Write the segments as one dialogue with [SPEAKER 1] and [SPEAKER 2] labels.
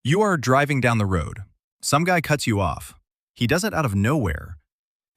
[SPEAKER 1] You are driving down the road. Some guy cuts you off. He does it out of nowhere.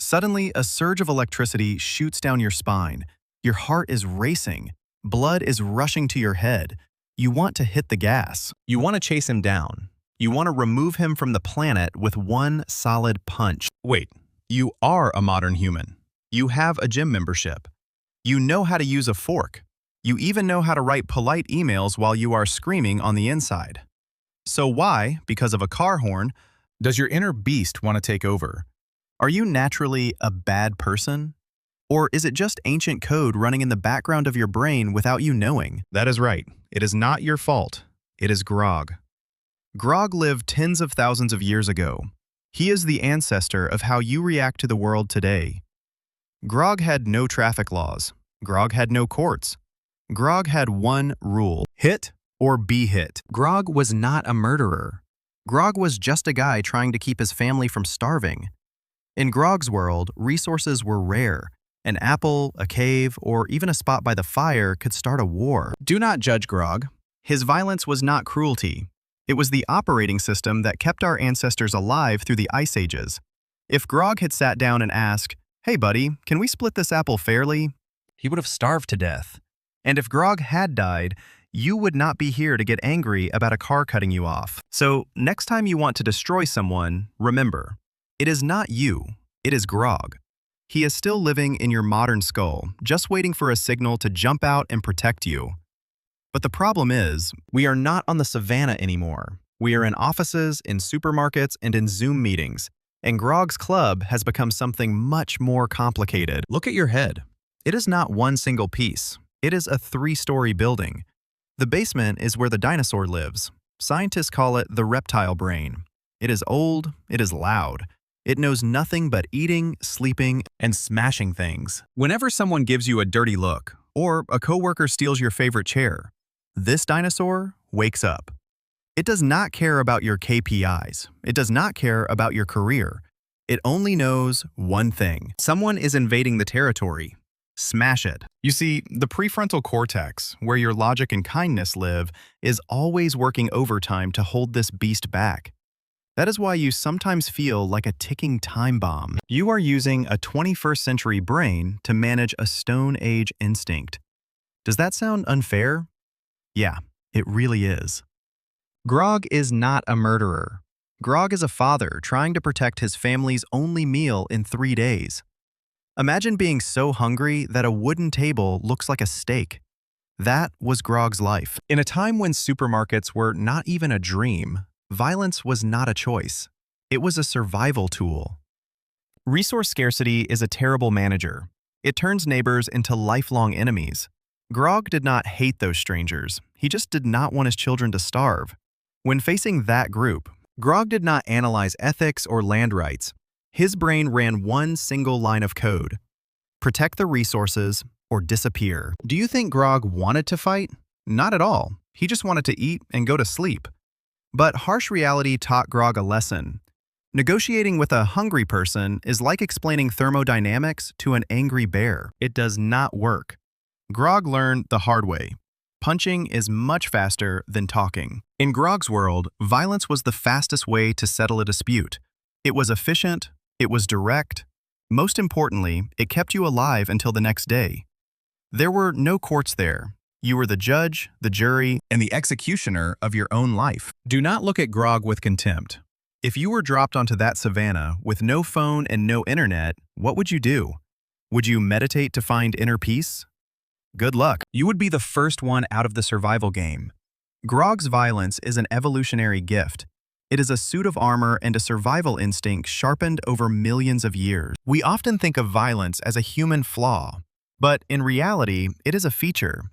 [SPEAKER 1] Suddenly, a surge of electricity shoots down your spine. Your heart is racing. Blood is rushing to your head. You want to hit the gas. You want to chase him down. You want to remove him from the planet with one solid punch. Wait, you are a modern human. You have a gym membership. You know how to use a fork. You even know how to write polite emails while you are screaming on the inside. So why, because of a car horn, does your inner beast want to take over? Are you naturally a bad person? Or is it just ancient code running in the background of your brain without you knowing? That is right. It is not your fault. It is Grog. Grog lived tens of thousands of years ago. He is the ancestor of how you react to the world today. Grog had no traffic laws. Grog had no courts. Grog had one rule: hit or be hit. Grog was not a murderer. Grog was just a guy trying to keep his family from starving. In Grog's world, resources were rare. An apple, a cave, or even a spot by the fire could start a war. Do not judge Grog. His violence was not cruelty. It was the operating system that kept our ancestors alive through the ice ages. If Grog had sat down and asked, "Hey buddy, can we split this apple fairly?" he would have starved to death. And if Grog had died, you would not be here to get angry about a car cutting you off. So next time you want to destroy someone, remember, it is not you, it is Grog. He is still living in your modern skull, just waiting for a signal to jump out and protect you. But the problem is, we are not on the savannah anymore. We are in offices, in supermarkets, and in Zoom meetings. And Grog's club has become something much more complicated. Look at your head. It is not one single piece. It is a 3-story building. The basement is where the dinosaur lives. Scientists call it the reptile brain. It is old, it is loud. It knows nothing but eating, sleeping, and smashing things. Whenever someone gives you a dirty look, or a coworker steals your favorite chair, this dinosaur wakes up. It does not care about your KPIs. It does not care about your career. It only knows one thing. Someone is invading the territory. Smash it. You see, the prefrontal cortex, where your logic and kindness live, is always working overtime to hold this beast back. That is why you sometimes feel like a ticking time bomb. You are using a 21st century brain to manage a Stone Age instinct. Does that sound unfair? Yeah, it really is. Grog is not a murderer. Grog is a father trying to protect his family's only meal in 3 days. Imagine being so hungry that a wooden table looks like a steak. That was Grog's life. In a time when supermarkets were not even a dream, violence was not a choice. It was a survival tool. Resource scarcity is a terrible manager. It turns neighbors into lifelong enemies. Grog did not hate those strangers. He just did not want his children to starve. When facing that group, Grog did not analyze ethics or land rights. His brain ran one single line of code: protect the resources or disappear. Do you think Grog wanted to fight? Not at all. He just wanted to eat and go to sleep. But harsh reality taught Grog a lesson. Negotiating with a hungry person is like explaining thermodynamics to an angry bear. It does not work. Grog learned the hard way. Punching is much faster than talking. In Grog's world, violence was the fastest way to settle a dispute. It was efficient, it was direct. Most importantly, it kept you alive until the next day. There were no courts there. You were the judge, the jury, and the executioner of your own life. Do not look at Grog with contempt. If you were dropped onto that savannah with no phone and no internet, what would you do? Would you meditate to find inner peace? Good luck. You would be the first one out of the survival game. Grog's violence is an evolutionary gift. It is a suit of armor and a survival instinct sharpened over millions of years. We often think of violence as a human flaw, but in reality, it is a feature.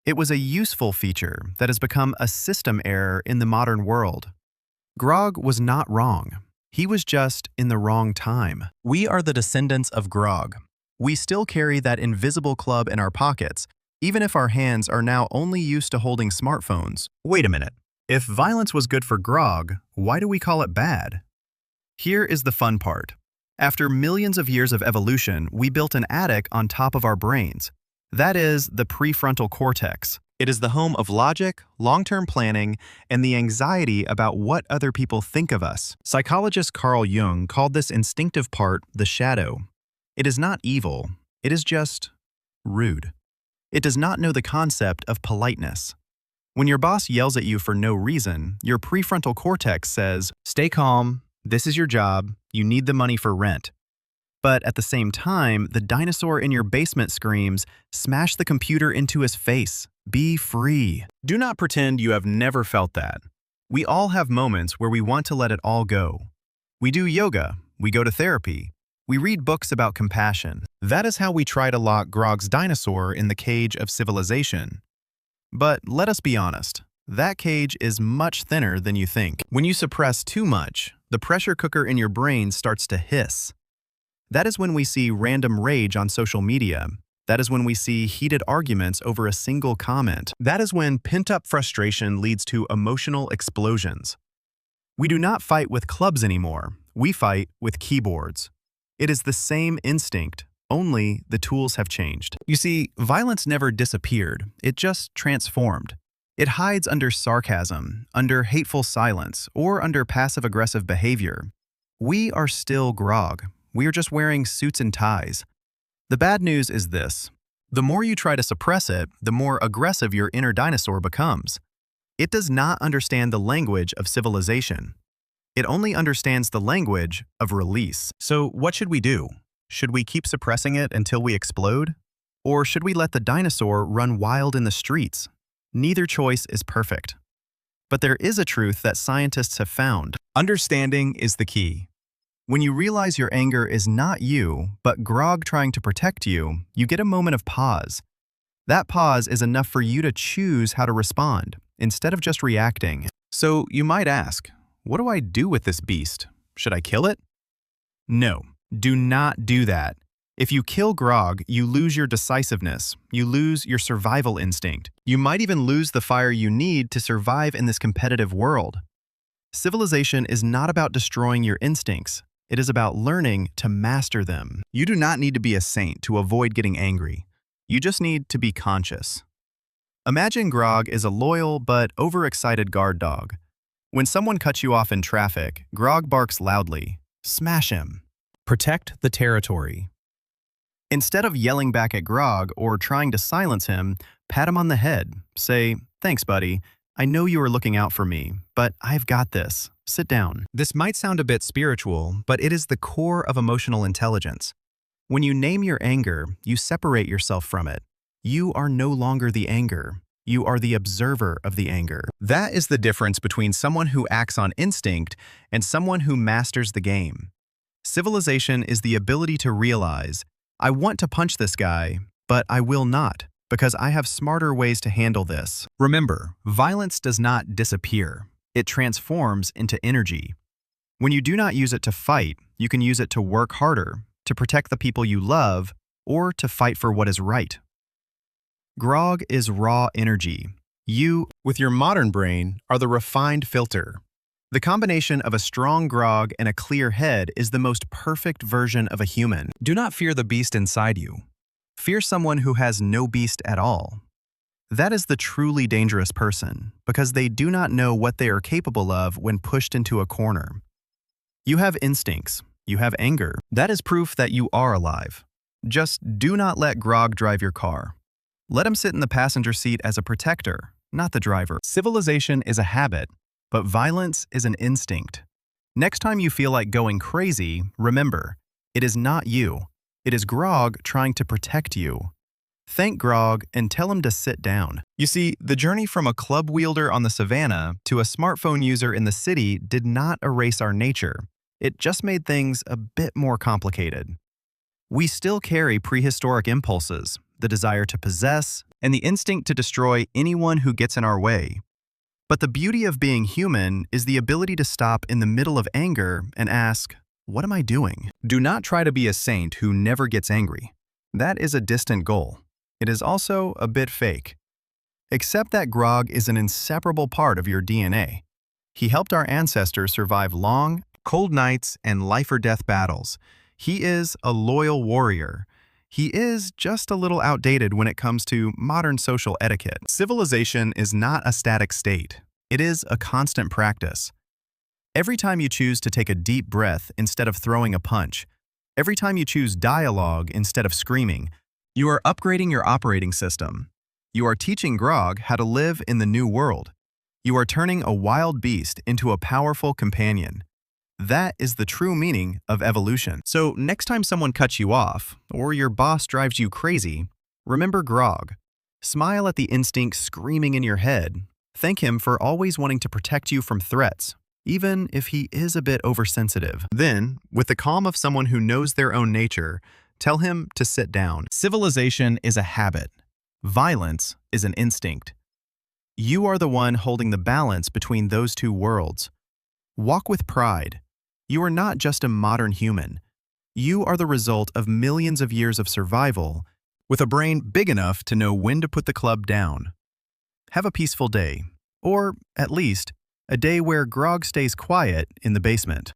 [SPEAKER 1] It was a useful feature that has become a system error in the modern world. Grog was not wrong. He was just in the wrong time. We are the descendants of Grog. We still carry that invisible club in our pockets, even if our hands are now only used to holding smartphones. Wait a minute. If violence was good for Grog, why do we call it bad? Here is the fun part. After millions of years of evolution, we built an attic on top of our brains. That is the prefrontal cortex. It is the home of logic, long-term planning, and the anxiety about what other people think of us. Psychologist Carl Jung called this instinctive part the shadow. It is not evil, it is just rude. It does not know the concept of politeness. When your boss yells at you for no reason, your prefrontal cortex says, "Stay calm, this is your job, you need the money for rent." But at the same time, the dinosaur in your basement screams, "Smash the computer into his face. Be free." Do not pretend you have never felt that. We all have moments where we want to let it all go. We do yoga, we go to therapy, we read books about compassion. That is how we try to lock Grog's dinosaur in the cage of civilization. But let us be honest, that cage is much thinner than you think. When you suppress too much, the pressure cooker in your brain starts to hiss. That is when we see random rage on social media. That is when we see heated arguments over a single comment. That is when pent-up frustration leads to emotional explosions. We do not fight with clubs anymore. We fight with keyboards. It is the same instinct, only the tools have changed. You see, violence never disappeared. It just transformed. It hides under sarcasm, under hateful silence, or under passive-aggressive behavior. We are still Grog. We are just wearing suits and ties. The bad news is this. The more you try to suppress it, the more aggressive your inner dinosaur becomes. It does not understand the language of civilization. It only understands the language of release. So what should we do? Should we keep suppressing it until we explode? Or should we let the dinosaur run wild in the streets? Neither choice is perfect. But there is a truth that scientists have found. Understanding is the key. When you realize your anger is not you, but Grog trying to protect you, you get a moment of pause. That pause is enough for you to choose how to respond, instead of just reacting. So you might ask, what do I do with this beast? Should I kill it? No, do not do that. If you kill Grog, you lose your decisiveness. You lose your survival instinct. You might even lose the fire you need to survive in this competitive world. Civilization is not about destroying your instincts. It is about learning to master them. You do not need to be a saint to avoid getting angry. You just need to be conscious. Imagine Grog is a loyal but overexcited guard dog. When someone cuts you off in traffic, Grog barks loudly. Smash him. Protect the territory. Instead of yelling back at Grog or trying to silence him, pat him on the head. Say, "Thanks, buddy. I know you are looking out for me, but I've got this. Sit down." This might sound a bit spiritual, but it is the core of emotional intelligence. When you name your anger, you separate yourself from it. You are no longer the anger. You are the observer of the anger. That is the difference between someone who acts on instinct and someone who masters the game. Civilization is the ability to realize, I want to punch this guy, but I will not, because I have smarter ways to handle this. Remember, violence does not disappear. It transforms into energy. When you do not use it to fight, you can use it to work harder, to protect the people you love, or to fight for what is right. Grog is raw energy. You, with your modern brain, are the refined filter. The combination of a strong Grog and a clear head is the most perfect version of a human. Do not fear the beast inside you. Fear someone who has no beast at all. That is the truly dangerous person, because they do not know what they are capable of when pushed into a corner. You have instincts. You have anger. That is proof that you are alive. Just do not let Grog drive your car. Let him sit in the passenger seat as a protector, not the driver. Civilization is a habit, but violence is an instinct. Next time you feel like going crazy, remember, it is not you. It is Grog trying to protect you. Thank Grog and tell him to sit down. You see, the journey from a club wielder on the savannah to a smartphone user in the city did not erase our nature. It just made things a bit more complicated. We still carry prehistoric impulses, the desire to possess, and the instinct to destroy anyone who gets in our way. But the beauty of being human is the ability to stop in the middle of anger and ask, what am I doing? Do not try to be a saint who never gets angry. That is a distant goal. It is also a bit fake. Accept that Grog is an inseparable part of your DNA. He helped our ancestors survive long, cold nights and life-or-death battles. He is a loyal warrior. He is just a little outdated when it comes to modern social etiquette. Civilization is not a static state. It is a constant practice. Every time you choose to take a deep breath instead of throwing a punch, every time you choose dialogue instead of screaming, you are upgrading your operating system. You are teaching Grog how to live in the new world. You are turning a wild beast into a powerful companion. That is the true meaning of evolution. So next time someone cuts you off, or your boss drives you crazy, remember Grog. Smile at the instinct screaming in your head. Thank him for always wanting to protect you from threats, even if he is a bit oversensitive. Then, with the calm of someone who knows their own nature, tell him to sit down. Civilization is a habit. Violence is an instinct. You are the one holding the balance between those two worlds. Walk with pride. You are not just a modern human. You are the result of millions of years of survival with a brain big enough to know when to put the club down. Have a peaceful day, or at least a day where Grog stays quiet in the basement.